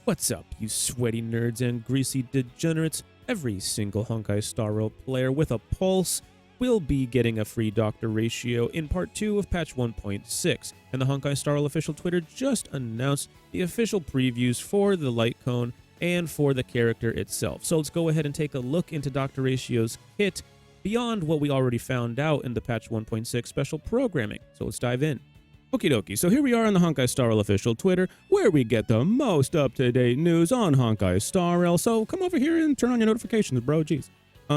What's up, you sweaty nerds and greasy degenerates? Every single Honkai Star Rail player with a pulse will be getting a free Doctor Ratio in Part 2 of Patch 1.6, and the Honkai Star Rail official Twitter just announced the official previews for the Light Cone and for the character itself. So let's go ahead and take a look into Doctor Ratio's kit beyond what we already found out in the Patch 1.6 special programming. So let's dive in. Okie dokie, so here we are on the Honkai Star Rail official Twitter, where we get the most up-to-date news on Honkai Star Rail. So come over here and turn on your notifications, bro, jeez.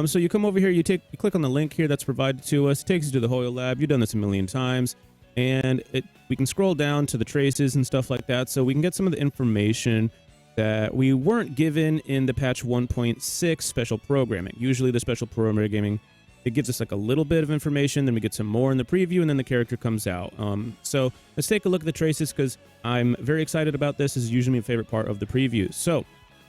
So you come over here, you click on the link here that's provided to us, it takes you to the Hoyo Lab. You've done this a million times, and we can scroll down to the traces and stuff like that, so we can get some of the information that we weren't given in the Patch 1.6 special programming. Usually the special programming, it gives us like a little bit of information, then we get some more in the preview, and then the character comes out. So let's take a look at the traces, because I'm very excited about this. This is usually my favorite part of the previews. So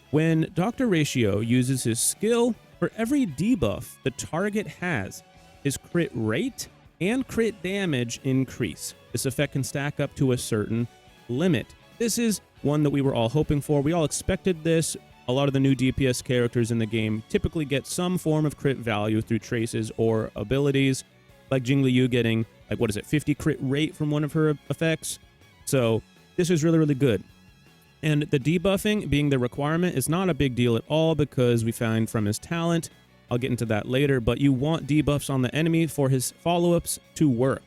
when Dr. Ratio uses his skill, for every debuff the target has, his crit rate and crit damage increase. This effect can stack up to a certain limit. This is one that we were all hoping for. We all expected this. A lot of the new DPS characters in the game typically get some form of crit value through traces or abilities, like Jingliu getting, like, what is it, 50 crit rate from one of her effects. So this is really, really good. And the debuffing being the requirement is not a big deal at all, because we find from his talent, I'll get into that later, but you want debuffs on the enemy for his follow-ups to work.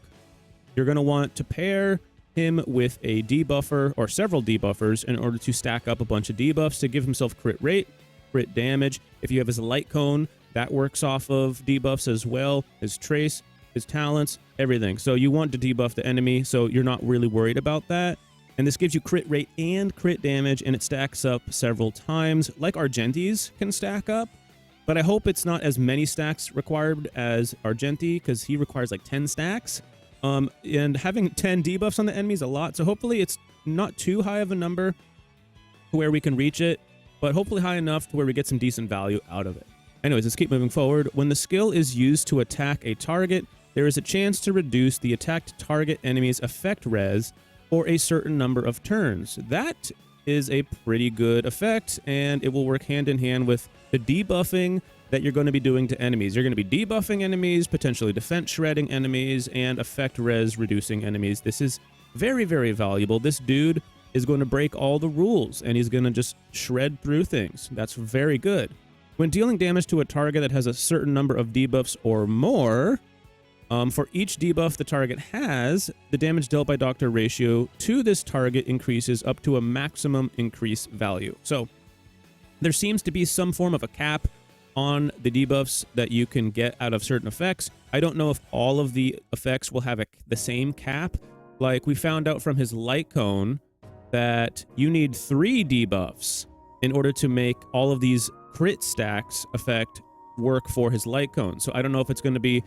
You're going to want to pair him with a debuffer or several debuffers in order to stack up a bunch of debuffs to give himself crit rate, crit damage. If you have his light cone, that works off of debuffs as well, his trace, his talents, everything. So you want to debuff the enemy, so you're not really worried about that. And this gives you crit rate and crit damage, and it stacks up several times, like Argenti's can stack up. But I hope it's not as many stacks required as Argenti, because he requires like 10 stacks. And having 10 debuffs on the enemy is a lot, so hopefully it's not too high of a number to where we can reach it, but hopefully high enough to where we get some decent value out of it. Anyways, let's keep moving forward. When the skill is used to attack a target, there is a chance to reduce the attacked target enemy's effect res for a certain number of turns. That is a pretty good effect, and it will work hand in hand with the debuffing that you're going to be doing to enemies. You're going to be debuffing enemies, potentially defense shredding enemies, and effect res reducing enemies. This is very, very valuable. This dude is going to break all the rules, and he's going to just shred through things. That's very good. When dealing damage to a target that has a certain number of debuffs or more, for each debuff the target has, the damage dealt by Dr. Ratio to this target increases up to a maximum increase value. So there seems to be some form of a cap on the debuffs that you can get out of certain effects. I don't know if all of the effects will have the same cap. Like, we found out from his light cone that you need 3 debuffs in order to make all of these crit stacks effect work for his light cone. So I don't know if it's going to be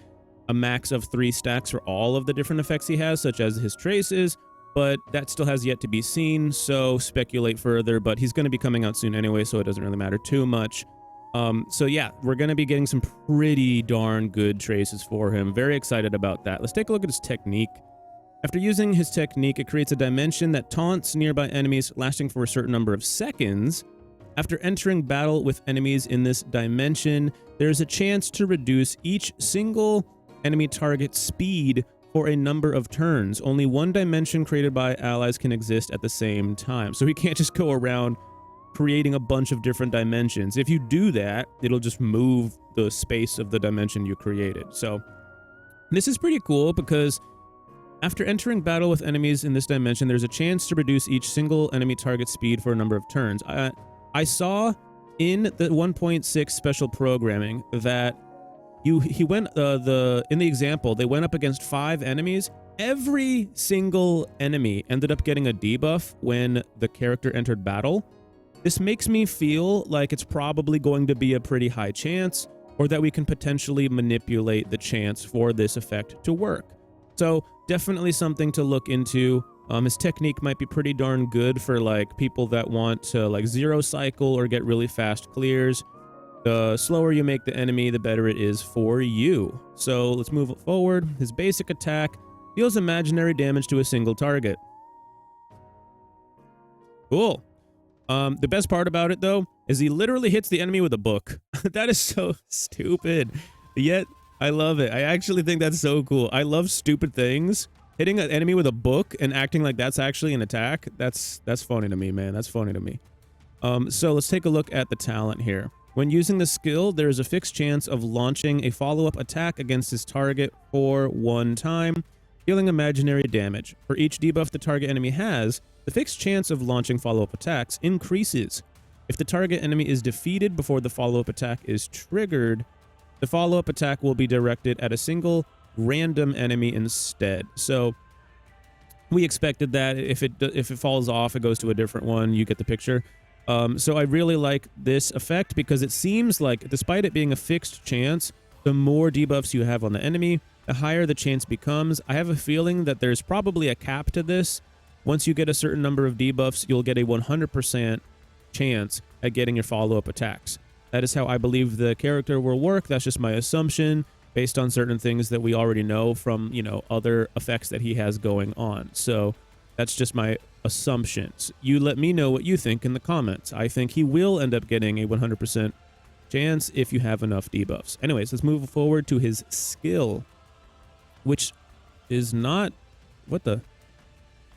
a max of 3 stacks for all of the different effects he has, such as his traces, but that still has yet to be seen, so speculate further. But he's going to be coming out soon anyway, so it doesn't really matter too much. So yeah, we're going to be getting some pretty darn good traces for him. Very excited about that. Let's take a look at his technique. After using his technique, it creates a dimension that taunts nearby enemies, lasting for a certain number of seconds. After entering battle with enemies in this dimension, there is a chance to reduce each single enemy target's speed for a number of turns. Only one dimension created by allies can exist at the same time. So he can't just go around creating a bunch of different dimensions. If you do that, it'll just move the space of the dimension you created. So this is pretty cool, because after entering battle with enemies in this dimension, there's a chance to reduce each single enemy target speed for a number of turns. I saw in the 1.6 special programming that he went in the example, they went up against 5 enemies. Every single enemy ended up getting a debuff when the character entered battle. This makes me feel like it's probably going to be a pretty high chance, or that we can potentially manipulate the chance for this effect to work. So definitely something to look into. His technique might be pretty darn good for like people that want to like zero cycle or get really fast clears. The slower you make the enemy, the better it is for you. So let's move forward. His basic attack deals imaginary damage to a single target. Cool. The best part about it, though, is he literally hits the enemy with a book. That is so stupid. Yet, I love it. I actually think that's so cool. I love stupid things. Hitting an enemy with a book and acting like that's actually an attack, that's funny to me, man. That's funny to me. So let's take a look at the talent here. When using the skill, there is a fixed chance of launching a follow-up attack against his target for 1 time, dealing imaginary damage. For each debuff the target enemy has, the fixed chance of launching follow-up attacks increases. If the target enemy is defeated before the follow-up attack is triggered, the follow-up attack will be directed at a single random enemy instead. So we expected that if it falls off, it goes to a different one. You get the picture. So I really like this effect because it seems like, despite it being a fixed chance, the more debuffs you have on the enemy, the higher the chance becomes. I have a feeling that there's probably a cap to this. Once you get a certain number of debuffs, you'll get a 100% chance at getting your follow-up attacks. That is how I believe the character will work. That's just my assumption based on certain things that we already know from, you know, other effects that he has going on. So that's just my assumptions. You let me know what you think in the comments. I think he will end up getting a 100% chance if you have enough debuffs. Anyways, let's move forward to his skill, which is not... What the...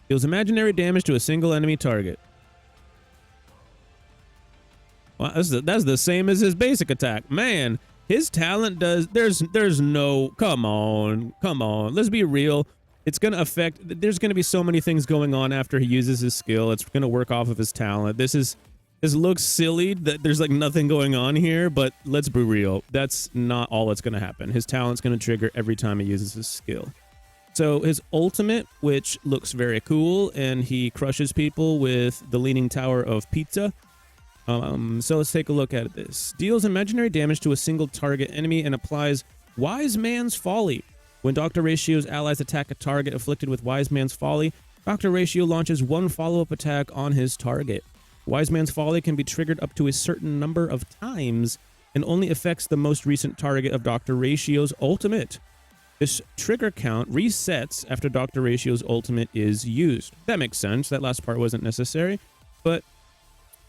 Deals imaginary damage to a single enemy target. Well, that's the same as his basic attack. Man, his talent does... There's no... Come on. Let's be real. It's going to affect... There's going to be so many things going on after he uses his skill. It's going to work off of his talent. This looks silly that there's like nothing going on here, but let's be real. That's not all that's going to happen. His talent's going to trigger every time he uses his skill. So his ultimate, which looks very cool, and he crushes people with the Leaning Tower of Pizza. So let's take a look at this. Deals imaginary damage to a single target enemy and applies Wise Man's Folly. When Dr. Ratio's allies attack a target afflicted with Wise Man's Folly, Dr. Ratio launches 1 follow-up attack on his target. Wise Man's Folly can be triggered up to a certain number of times and only affects the most recent target of Dr. Ratio's ultimate. This trigger count resets after Dr. Ratio's ultimate is used. That makes sense. That last part wasn't necessary, but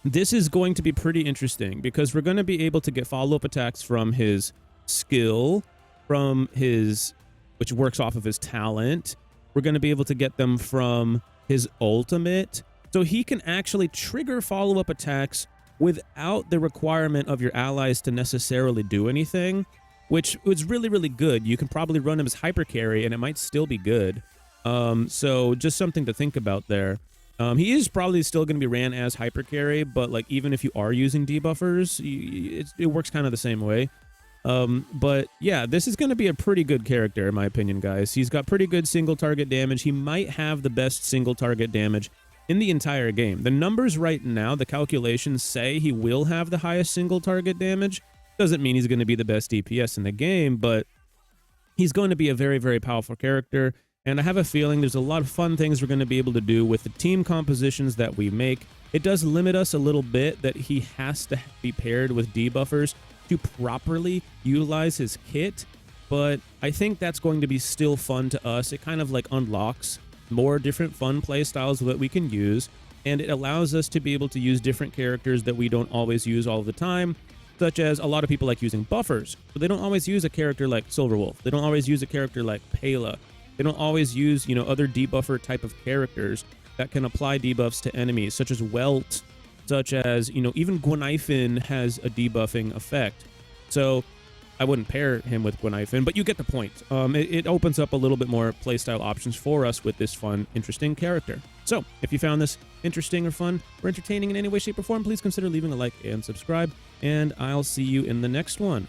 this is going to be pretty interesting because we're going to be able to get follow-up attacks from his skill, from his... which works off of his talent. We're going to be able to get them from his ultimate. So he can actually trigger follow-up attacks without the requirement of your allies to necessarily do anything, which was really, really good. You can probably run him as hyper carry and it might still be good. So just something to think about there. He is probably still going to be ran as hyper carry, but like even if you are using debuffers, it works kind of the same way. But yeah, this is going to be a pretty good character in my opinion, guys. He's got pretty good single target damage. He might have the best single target damage in the entire game. The numbers right now, the calculations say he will have the highest single target damage. Doesn't mean he's going to be the best DPS in the game, but he's going to be a very, very powerful character. And I have a feeling there's a lot of fun things we're going to be able to do with the team compositions that we make. It does limit us a little bit that he has to be paired with debuffers to properly utilize his kit, but I think that's going to be still fun to us. It kind of like unlocks more different fun play styles that we can use, and it allows us to be able to use different characters that we don't always use all the time, such as a lot of people like using buffers, but they don't always use a character like Silverwolf. They don't always use a character like Pela. They don't always use, you know, other debuffer type of characters that can apply debuffs to enemies, such as Welt, such as, you know, even Gwenifin has a debuffing effect. So I wouldn't pair him with Gwenifin, but you get the point. It opens up a little bit more playstyle options for us with this fun, interesting character. So if you found this interesting or fun or entertaining in any way, shape, or form, please consider leaving a like and subscribe, and I'll see you in the next one.